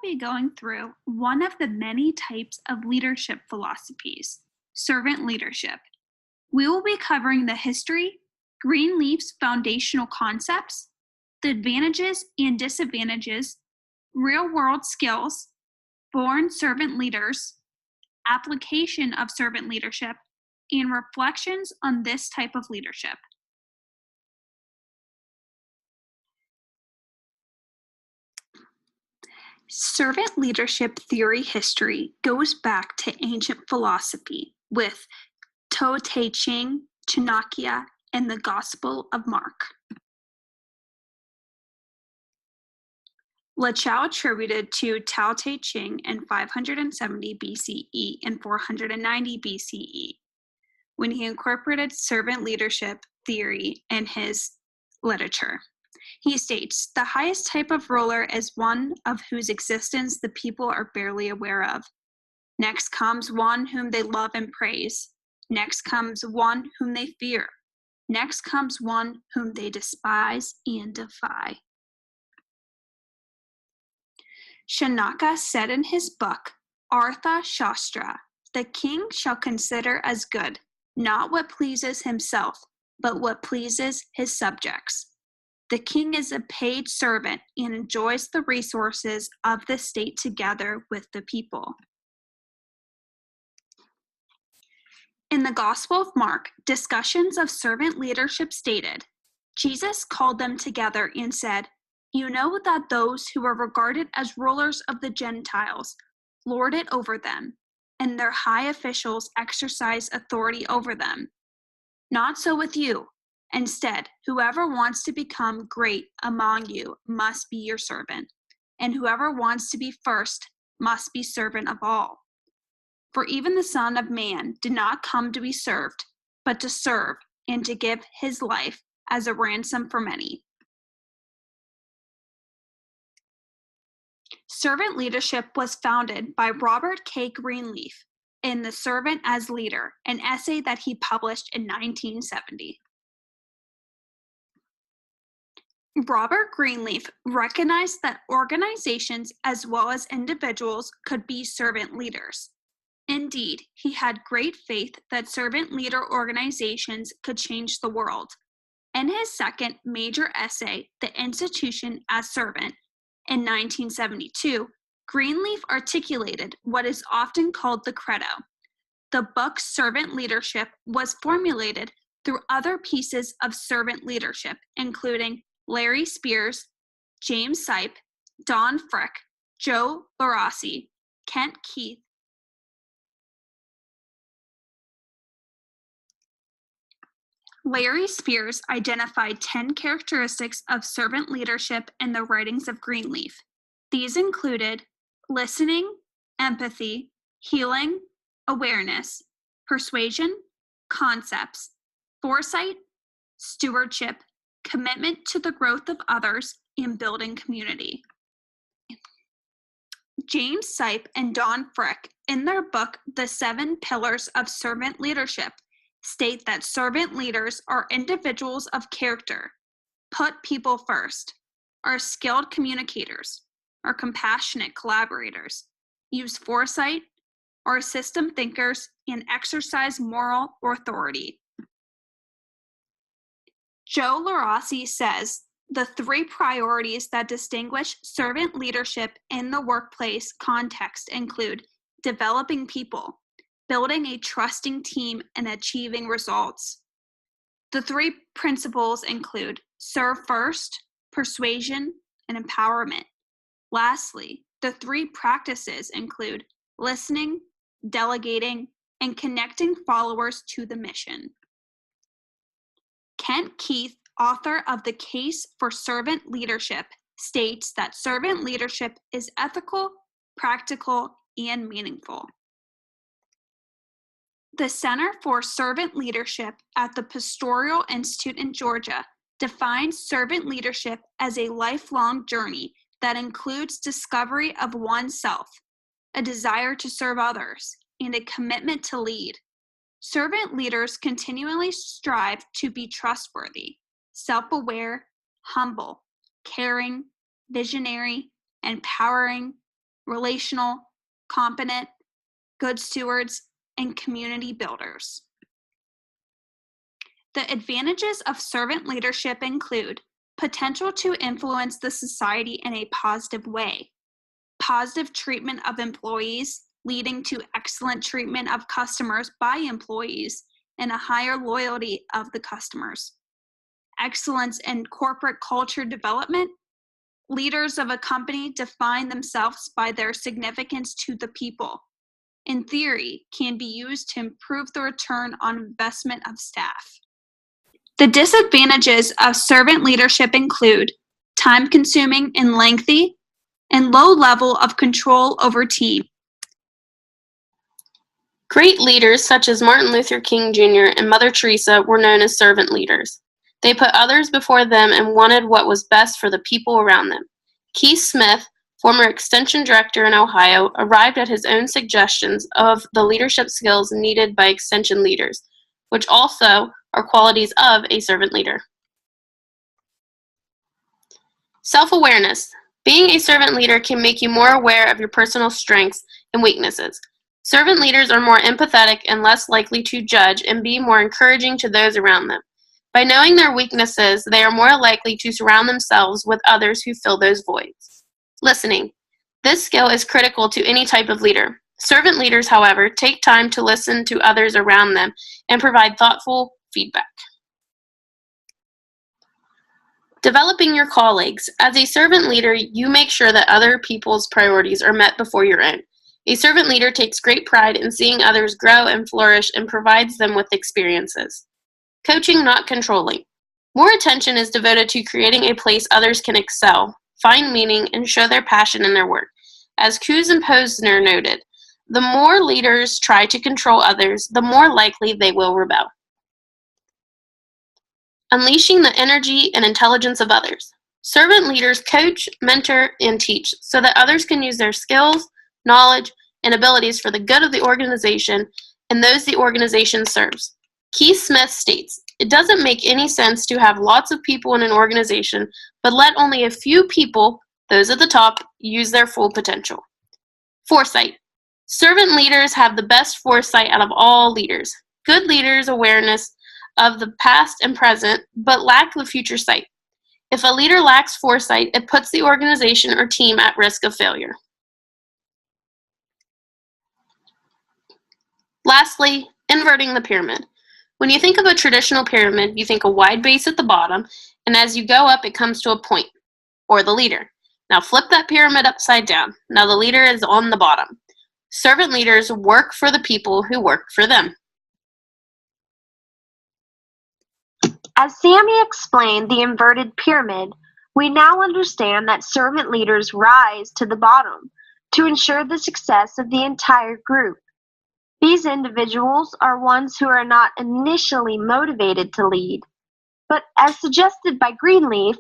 be going through one of the many types of leadership philosophies, servant leadership. We will be covering the history, Greenleaf's foundational concepts, the advantages and disadvantages, real-world skills, born servant leaders, application of servant leadership, and reflections on this type of leadership. Servant leadership theory history goes back to ancient philosophy with Tao Te Ching, Chanakya, and the Gospel of Mark. Lao Chao attributed to Tao Te Ching in 570 BCE and 490 BCE when he incorporated servant leadership theory in his literature. He states, the highest type of ruler is one of whose existence the people are barely aware of. Next comes one whom they love and praise. Next comes one whom they fear. Next comes one whom they despise and defy. Chanakya said in his book, Artha Shastra, the king shall consider as good, not what pleases himself, but what pleases his subjects. The king is a paid servant and enjoys the resources of the state together with the people. In the Gospel of Mark, discussions of servant leadership stated, Jesus called them together and said, you know that those who are regarded as rulers of the Gentiles lord it over them, and their high officials exercise authority over them. Not so with you. Instead, whoever wants to become great among you must be your servant, and whoever wants to be first must be servant of all. For even the Son of Man did not come to be served, but to serve and to give his life as a ransom for many. Servant leadership was founded by Robert K. Greenleaf in The Servant as Leader, an essay that he published in 1970. Robert Greenleaf recognized that organizations as well as individuals could be servant leaders. Indeed, he had great faith that servant leader organizations could change the world. In his second major essay, The Institution as Servant, in 1972, Greenleaf articulated what is often called the credo. The book's servant leadership was formulated through other pieces of servant leadership, including Larry Spears, James Sipe, Don Frick, Joe Larossi, Kent Keith, Larry Spears identified 10 characteristics of servant leadership in the writings of Greenleaf. These included listening, empathy, healing, awareness, persuasion, concepts, foresight, stewardship, commitment to the growth of others, and building community. James Sipe and Don Frick, in their book, The 7 Pillars of Servant Leadership, state that servant leaders are individuals of character, put people first, are skilled communicators, are compassionate collaborators, use foresight, are system thinkers, and exercise moral authority. Joe Larossi says, the 3 priorities that distinguish servant leadership in the workplace context include developing people, building a trusting team, and achieving results. The 3 principles include serve first, persuasion, and empowerment. Lastly, the 3 practices include listening, delegating, and connecting followers to the mission. Kent Keith, author of The Case for Servant Leadership, states that servant leadership is ethical, practical, and meaningful. The Center for Servant Leadership at the Pastoral Institute in Georgia defines servant leadership as a lifelong journey that includes discovery of oneself, a desire to serve others, and a commitment to lead. Servant leaders continually strive to be trustworthy, self-aware, humble, caring, visionary, empowering, relational, competent, good stewards, and community builders. The advantages of servant leadership include potential to influence the society in a positive way, positive treatment of employees, leading to excellent treatment of customers by employees and a higher loyalty of the customers, excellence in corporate culture development. Leaders of a company define themselves by their significance to the people. In theory, can be used to improve the return on investment of staff. The disadvantages of servant leadership include time-consuming and lengthy, and low level of control over team. Great leaders such as Martin Luther King Jr. and Mother Teresa were known as servant leaders. They put others before them and wanted what was best for the people around them. Keith Smith, former extension director in Ohio, arrived at his own suggestions of the leadership skills needed by extension leaders, which also are qualities of a servant leader. Self-awareness. Being a servant leader can make you more aware of your personal strengths and weaknesses. Servant leaders are more empathetic and less likely to judge and be more encouraging to those around them. By knowing their weaknesses, they are more likely to surround themselves with others who fill those voids. Listening. This skill is critical to any type of leader. Servant leaders, however, take time to listen to others around them and provide thoughtful feedback. Developing your colleagues. As a servant leader, you make sure that other people's priorities are met before your own. A servant leader takes great pride in seeing others grow and flourish and provides them with experiences. Coaching, not controlling. More attention is devoted to creating a place others can excel, find meaning, and show their passion in their work. As Coos and Posner noted, the more leaders try to control others, the more likely they will rebel. Unleashing the energy and intelligence of others. Servant leaders coach, mentor, and teach so that others can use their skills, knowledge, and abilities for the good of the organization and those the organization serves. Keith Smith states, "It doesn't make any sense to have lots of people in an organization, but let only a few people, those at the top, use their full potential." Foresight. Servant leaders have the best foresight out of all leaders. Good leaders' awareness of the past and present, but lack the future sight. If a leader lacks foresight, it puts the organization or team at risk of failure. Lastly, inverting the pyramid. When you think of a traditional pyramid, you think a wide base at the bottom, and as you go up, it comes to a point, or the leader. Now flip that pyramid upside down. Now the leader is on the bottom. Servant leaders work for the people who work for them. As Sammy explained the inverted pyramid, we now understand that servant leaders rise to the bottom to ensure the success of the entire group. These individuals are ones who are not initially motivated to lead, but as suggested by Greenleaf,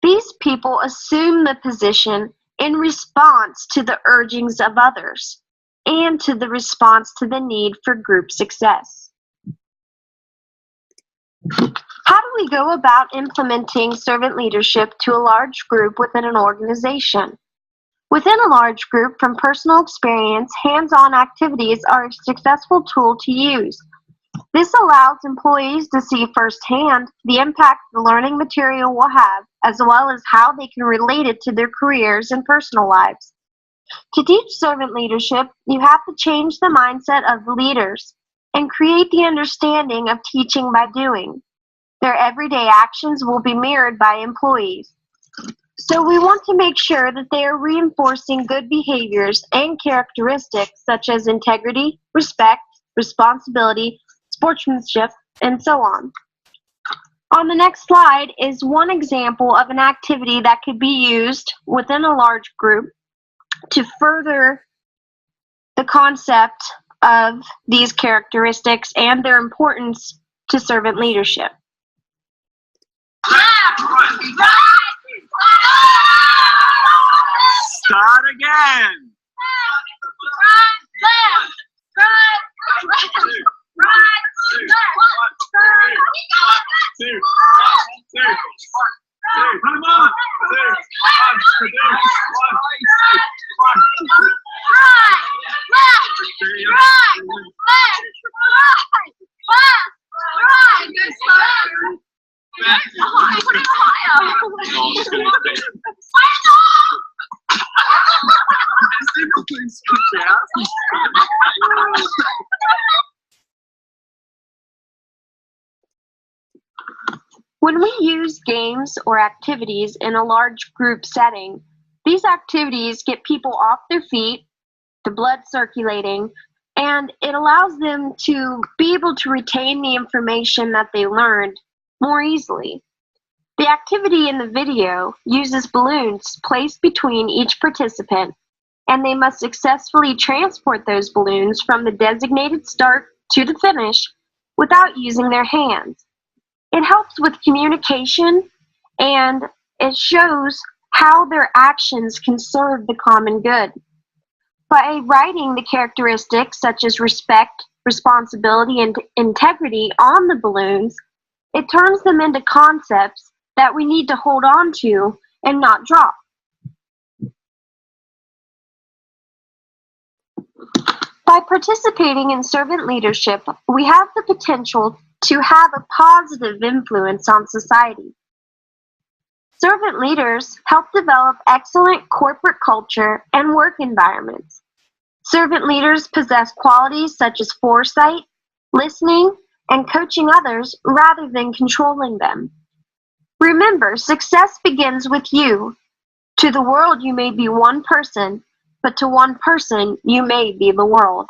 these people assume the position in response to the urgings of others and to the response to the need for group success. How do we go about implementing servant leadership to a large group within an organization? Within a large group, from personal experience, hands-on activities are a successful tool to use. This allows employees to see firsthand the impact the learning material will have, as well as how they can relate it to their careers and personal lives. To teach servant leadership, you have to change the mindset of the leaders and create the understanding of teaching by doing. Their everyday actions will be mirrored by employees. So we want to make sure that they are reinforcing good behaviors and characteristics such as integrity, respect, responsibility, sportsmanship, and so on. On the next slide is one example of an activity that could be used within a large group to further the concept of these characteristics and their importance to servant leadership. Start again. Come on. When we use games or activities in a large group setting, these activities get people off their feet, the blood circulating, and it allows them to be able to retain the information that they learned more easily. The activity in the video uses balloons placed between each participant, and they must successfully transport those balloons from the designated start to the finish without using their hands. It helps with communication, and it shows how their actions can serve the common good. By writing the characteristics such as respect, responsibility, and integrity on the balloons, it turns them into concepts that we need to hold on to and not drop. By participating in servant leadership, we have the potential to have a positive influence on society. Servant leaders help develop excellent corporate culture and work environments. Servant leaders possess qualities such as foresight, listening, and coaching others rather than controlling them. Remember, success begins with you. To the world, you may be one person, but to one person, you may be the world.